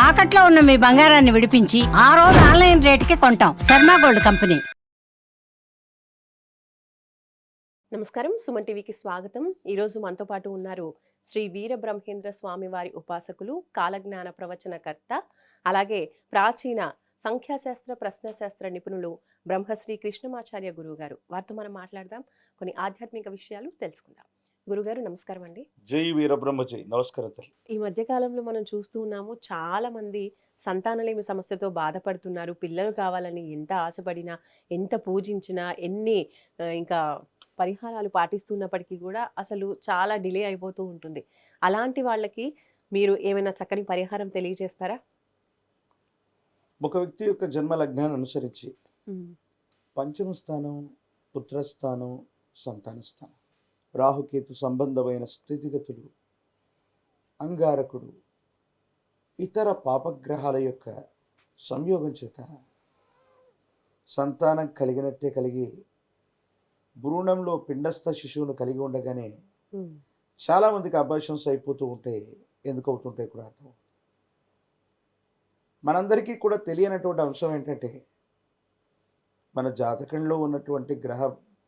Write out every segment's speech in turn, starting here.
తాకట్లో ఉన్న మీ బంగారాన్ని విడిపించి ఆ రోజు ఆన్లైన్ రేటుకి కొంటాం. Sharma gold company. నమస్కారం, సుమన్ టీవీకి స్వాగతం. ఈరోజు మనతో పాటు ఉన్నారు శ్రీ వీరబ్రహ్మేంద్ర స్వామి వారి ఉపాసకులు, కాలజ్ఞాన ప్రవచనకర్త, అలాగే ప్రాచీన సంఖ్యాశాస్త్ర ప్రశ్నశాస్త్ర నిపుణులు బ్రహ్మశ్రీ కృష్ణమాచార్య గురువు గారు. వారితో మనం మాట్లాడదాం, కొన్ని ఆధ్యాత్మిక విషయాలు తెలుసుకుందాం. గురుగారు నమస్కారం అండి. జై వీరబ్రహ్మ జై. నమస్కారం తల్లి. ఈ మధ్య కాలంలో మనం చూస్తూ ఉన్నాము, చాలా మంది సంతానలేమి సమస్యతో బాధపడుతున్నారు. పిల్లలు కావాలని ఎంత ఆశపడినా, ఎంత పూజించినా, ఎన్ని ఇంకా పరిహారాలు పాటిస్తున్నప్పటికీ కూడా అసలు చాలా డిలే అయిపోతూ ఉంటుంది. అలాంటి వాళ్ళకి మీరు ఏమైనా చక్కని పరిహారం తెలియజేస్తారా? ఒక వ్యక్తి యొక్క జన్మ లగ్నాన్ని అనుసరించి పంచమ స్థానం, పుత్రస్థానం, సంతాన స్థానం, రాహుకేతు సంబంధమైన స్థితిగతులు, అంగారకుడు, ఇతర పాపగ్రహాల యొక్క సంయోగం చేత సంతానం కలిగినట్టే కలిగి భ్రూణంలో పిండస్థ శిశువును కలిగి ఉండగానే చాలామందికి అబార్షన్స్ అయిపోతూ ఉంటాయి. ఎందుకు అవుతుంటాయి కూడా అర్థం. మనందరికీ కూడా తెలియనటువంటి అంశం ఏంటంటే, మన జాతకంలో ఉన్నటువంటి గ్రహ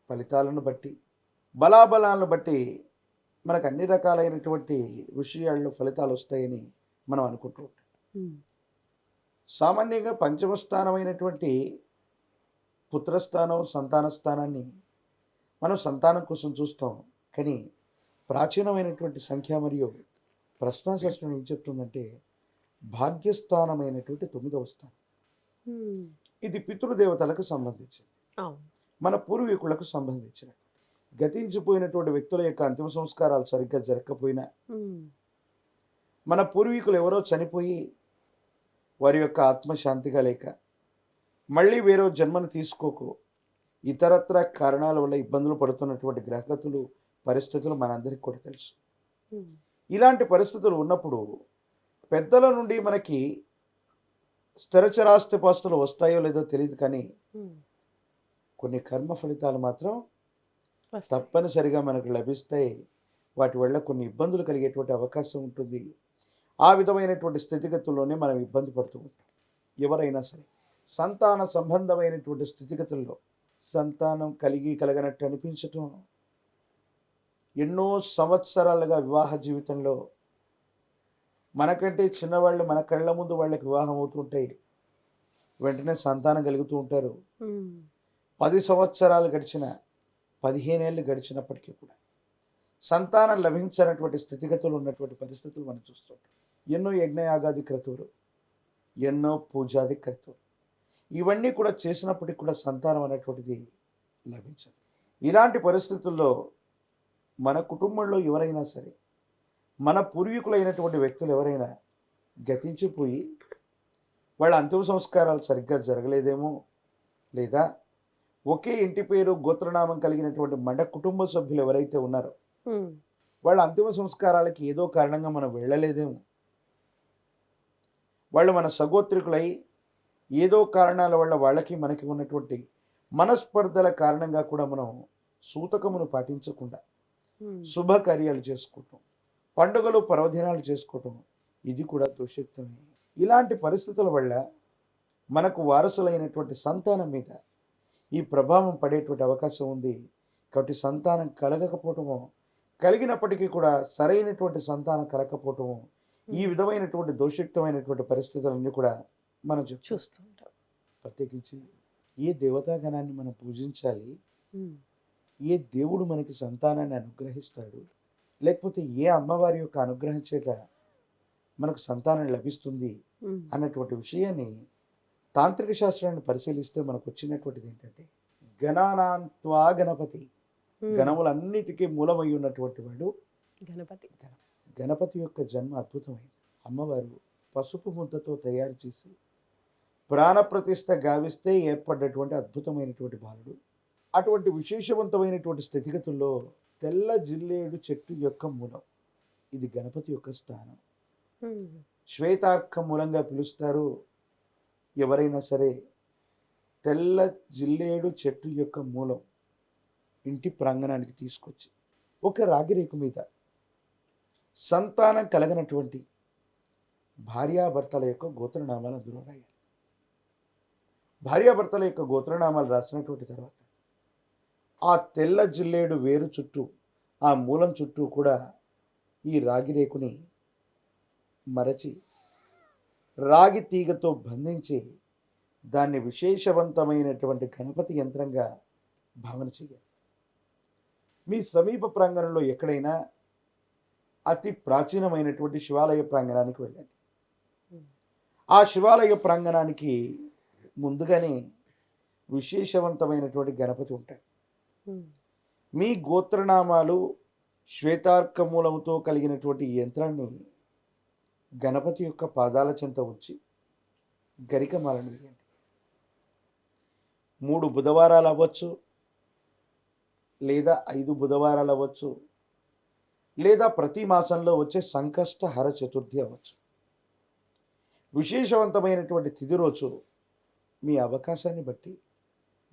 ఫలితాలను బట్టి, బలాబలాలను బట్టి మనకు అన్ని రకాలైనటువంటి విషయాల్లో ఫలితాలు వస్తాయని మనం అనుకుంటూ ఉంటాం. సామాన్యంగా పంచమ స్థానమైనటువంటి పుత్రస్థానం, సంతాన స్థానాన్ని మనం సంతానం కోసం చూస్తాం. కానీ ప్రాచీనమైనటువంటి సంఖ్య మరియు ప్రశ్నాశాస్త్రం ఏం చెప్తుందంటే, భాగ్యస్థానమైనటువంటి 9వ స్థానం. ఇది పితృదేవతలకు సంబంధించింది, మన పూర్వీకులకు సంబంధించిన. గతించిపోయినటువంటి వ్యక్తుల యొక్క అంతిమ సంస్కారాలు సరిగ్గా జరగకపోయినా, మన పూర్వీకులు ఎవరో చనిపోయి వారి యొక్క ఆత్మశాంతిగా లేక మళ్ళీ వేరే జన్మను తీసుకోకు ఇతరత్ర కారణాల వల్ల ఇబ్బందులు పడుతున్నటువంటి గ్రహగతులు, పరిస్థితులు మనందరికీ కూడా తెలుసు. ఇలాంటి పరిస్థితులు ఉన్నప్పుడు పెద్దల నుండి మనకి స్థిరచరాస్తిపాస్తులు వస్తాయో లేదో తెలియదు, కానీ కొన్ని కర్మ ఫలితాలు మాత్రం తప్పనిసరిగా మనకు లభిస్తాయి. వాటి వల్ల కొన్ని ఇబ్బందులు కలిగేటువంటి అవకాశం ఉంటుంది. ఆ విధమైనటువంటి స్థితిగతుల్లోనే మనం ఇబ్బంది పడుతూ ఉంటాం. ఎవరైనా సరే సంతాన సంబంధమైనటువంటి స్థితిగతుల్లో సంతానం కలగనట్టు అనిపించటం, ఎన్నో సంవత్సరాలుగా వివాహ జీవితంలో మనకంటే చిన్నవాళ్ళు మన కళ్ళ ముందు వాళ్ళకి వివాహం అవుతుంటాయి, వెంటనే సంతానం కలుగుతూ ఉంటారు. 10 సంవత్సరాలు గడిచిన, 15 ఏళ్ళు గడిచినప్పటికీ కూడా సంతానం లభించినటువంటి స్థితిగతులు ఉన్నటువంటి పరిస్థితులు మనం చూస్తుంటాం. ఎన్నో యజ్ఞయాగాది క్రతువులు, ఎన్నో పూజాది క్రతువులు, ఇవన్నీ కూడా చేసినప్పటికీ కూడా సంతానం అనేటువంటిది లభించదు. ఇలాంటి పరిస్థితుల్లో మన కుటుంబంలో ఎవరైనా సరే, మన పూర్వీకులైనటువంటి వ్యక్తులు ఎవరైనా గతించిపోయి వాళ్ళ అంతిమ సంస్కారాలు సరిగ్గా జరగలేదేమో, లేదా ఒకే ఇంటి పేరు గోత్రనామం కలిగినటువంటి మన కుటుంబ సభ్యులు ఎవరైతే ఉన్నారో వాళ్ళ అంతిమ సంస్కారాలకి ఏదో కారణంగా మనం వెళ్ళలేదేమో, వాళ్ళు మన సగోత్రికులై ఏదో కారణాల వల్ల వాళ్ళకి మనకి ఉన్నటువంటి మనస్పర్ధల కారణంగా కూడా మనం సూతకమును పాటించకుండా శుభకార్యాలు చేసుకోవటం, పండుగలు పర్వదినాలు చేసుకోవటం, ఇది కూడా దోషయుక్తమే. ఇలాంటి పరిస్థితుల వల్ల మనకు వారసులైనటువంటి సంతానం మీద ఈ ప్రభావం పడేటువంటి అవకాశం ఉంది. కాబట్టి సంతానం కలగకపోవటము, కలిగినప్పటికీ కూడా సరైనటువంటి సంతానం కలగకపోవటము, ఈ విధమైనటువంటి దోషయుక్తమైనటువంటి పరిస్థితులన్నీ కూడా మనం చూస్తుంటాం. ప్రత్యేకించి ఏ దేవతాగణాన్ని మనం పూజించాలి, ఏ దేవుడు మనకి సంతానాన్ని అనుగ్రహిస్తాడు, లేకపోతే ఏ అమ్మవారి యొక్క అనుగ్రహం చేత మనకు సంతానం లభిస్తుంది అన్నటువంటి విషయాన్ని తాంత్రిక శాస్త్రాన్ని పరిశీలిస్తే మనకు వచ్చినటువంటిది ఏంటంటే, గణానాంత్వా గణపతి, గణములన్నిటికీ మూలమై ఉన్నటువంటి వాడు గణపతి. గణపతి యొక్క జన్మ అద్భుతమైంది. అమ్మవారు పసుపు ముద్దతో తయారు చేసి ప్రాణప్రతిష్ఠ గావిస్తే ఏర్పడ్డటువంటి అద్భుతమైనటువంటి బాలుడు. అటువంటి విశేషవంతమైనటువంటి స్థితిగతుల్లో తెల్ల జిల్లేడు చెట్టు యొక్క మూలం, ఇది గణపతి యొక్క స్థానం. శ్వేతార్క మూలంగా పిలుస్తారు. ఎవరైనా సరే తెల్ల జిల్లేడు చెట్టు యొక్క మూలం ఇంటి ప్రాంగణానికి తీసుకొచ్చి ఒక రాగిరేకు మీద సంతానం కలగనటువంటి భార్యాభర్తల యొక్క గోత్రనామాలు అందులో రాయాలి. భార్యాభర్తల యొక్క గోత్రనామాలు రాసినటువంటి తర్వాత ఆ తెల్ల జిల్లేడు వేరు చుట్టూ, ఆ మూలం చుట్టూ కూడా ఈ రాగి రేకుని మరచి రాగి తీగతో బంధించి దాన్ని విశేషవంతమైనటువంటి గణపతి యంత్రంగా భావన చేయాలి. మీ సమీప ప్రాంగణంలో ఎక్కడైనా అతి ప్రాచీనమైనటువంటి శివాలయ ప్రాంగణానికి వెళ్ళండి. ఆ శివాలయ ప్రాంగణానికి ముందుగానే విశేషవంతమైనటువంటి గణపతి ఉంటారు. మీ గోత్రనామాలు శ్వేతార్కమూలముతో కలిగినటువంటి ఈ యంత్రాన్ని గణపతి యొక్క పాదాల చెంత ఉంచి గరికమాలను వేయండి. 3 బుధవారాలు అవ్వచ్చు, లేదా 5 బుధవారాలు అవ్వచ్చు, లేదా ప్రతి మాసంలో వచ్చే సంకష్టహర చతుర్థి అవ్వచ్చు. విశేషవంతమైనటువంటి తిథి రోజు మీ అవకాశాన్ని బట్టి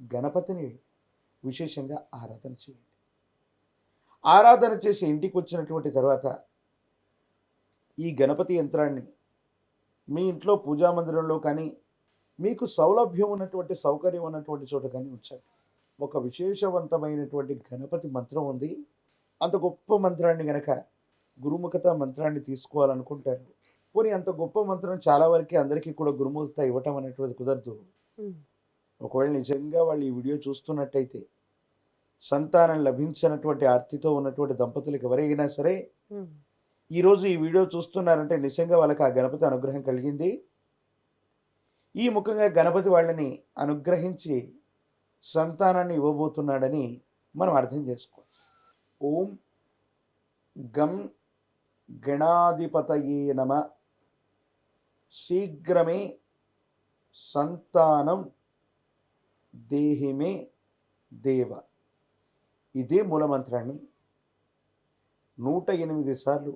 గణపతిని విశేషంగా ఆరాధన చేయండి. ఆరాధన చేసి ఇంటికి వచ్చినటువంటి తర్వాత ఈ గణపతి యంత్రాన్ని మీ ఇంట్లో పూజా మందిరంలో కానీ, మీకు సౌలభ్యం ఉన్నటువంటి సౌకర్యం ఉన్నటువంటి చోట కానీ ఉంచండి. ఒక విశేషవంతమైనటువంటి గణపతి మంత్రం ఉంది. అంత గొప్ప మంత్రాన్ని గనక గురుముఖత మంత్రాన్ని తీసుకోవాలనుకుంటారు. పోనీ అంత గొప్ప మంత్రం చాలా వరకు అందరికీ కూడా గురుముఖత ఇవ్వటం అనేటువంటి కుదరదు. ఒకవేళ నిజంగా వాళ్ళు ఈ వీడియో చూస్తున్నట్టయితే సంతానం లభించినటువంటి ఆర్తితో ఉన్నటువంటి దంపతులకు ఎవరైనా సరే ఈరోజు ఈ వీడియో చూస్తున్నారంటే నిజంగా వాళ్ళకి ఆ గణపతి అనుగ్రహం కలిగింది. ఈ ముఖంగా గణపతి వాళ్ళని అనుగ్రహించి సంతానాన్ని ఇవ్వబోతున్నాడని మనం అర్థం చేసుకోవాలి. ఓం గం గణాధిపతయే నమ. శీఘ్రమే సంతానం దేహిమే దేవ. ఇదే మూలమంత్రాన్ని 108 సార్లు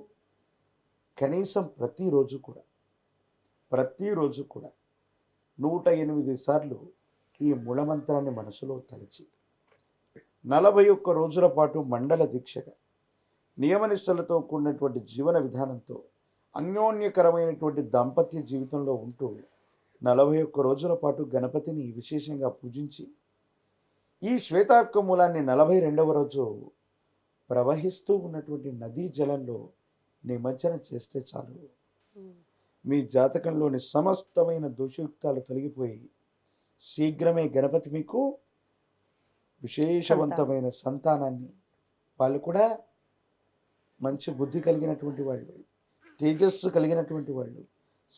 కనీసం ప్రతిరోజు కూడా 108 సార్లు ఈ మూలమంత్రాన్ని మనసులో తలచి 41 రోజుల పాటు మండల దీక్షగా నియమనిష్టలతో కూడినటువంటి జీవన విధానంతో అన్యోన్యకరమైనటువంటి దాంపత్య జీవితంలో ఉంటూ 41 రోజుల పాటు గణపతిని విశేషంగా పూజించి ఈ శ్వేతార్క మూలాన్ని 42వ రోజు ప్రవహిస్తూ ఉన్నటువంటి నదీ జలంలో నిమజ్జనం చేస్తే చాలు. మీ జాతకంలోని సమస్తమైన దోషయుక్తాలు తొలగిపోయి శీఘ్రమే గణపతి మీకు విశేషవంతమైన సంతానాన్ని, వాళ్ళు కూడా మంచి బుద్ధి కలిగినటువంటి వాళ్ళు, తేజస్సు కలిగినటువంటి వాళ్ళు,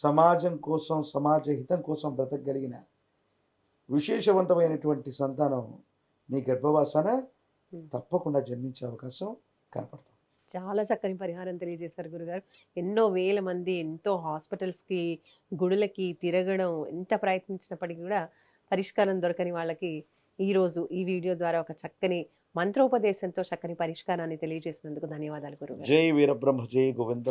సమాజం కోసం సమాజ హితం కోసం బ్రతకగలిగిన విశేషవంతమైనటువంటి సంతానం మీ గర్భవాసన తప్పకుండా జన్మించే అవకాశం కనపడుతుంది. చాలా చక్కని పరిహారం తెలియజేశారు గురుగారు. ఎన్నో వేల మంది ఎంతో హాస్పిటల్స్కి గుడులకి తిరగడం ఎంత ప్రయత్నించినప్పటికీ కూడా పరిష్కారం దొరకని వాళ్ళకి ఈరోజు ఈ వీడియో ద్వారా ఒక చక్కని మంత్రోపదేశంతో చక్కని పరిష్కారాన్ని తెలియజేసినందుకు ధన్యవాదాలు గురుగారు. జై వీరబ్రహ్మ జై గోవింద.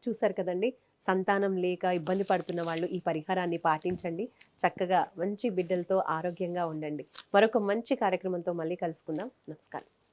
చూసారు కదండి, సంతానం లేక ఇబ్బంది పడుతున్న వాళ్ళు ఈ పరిహారాన్ని పాటించండి. చక్కగా మంచి బిడ్డలతో ఆరోగ్యంగా ఉండండి. మరొక మంచి కార్యక్రమంతో మళ్ళీ కలుసుకుందాం. నమస్కారం.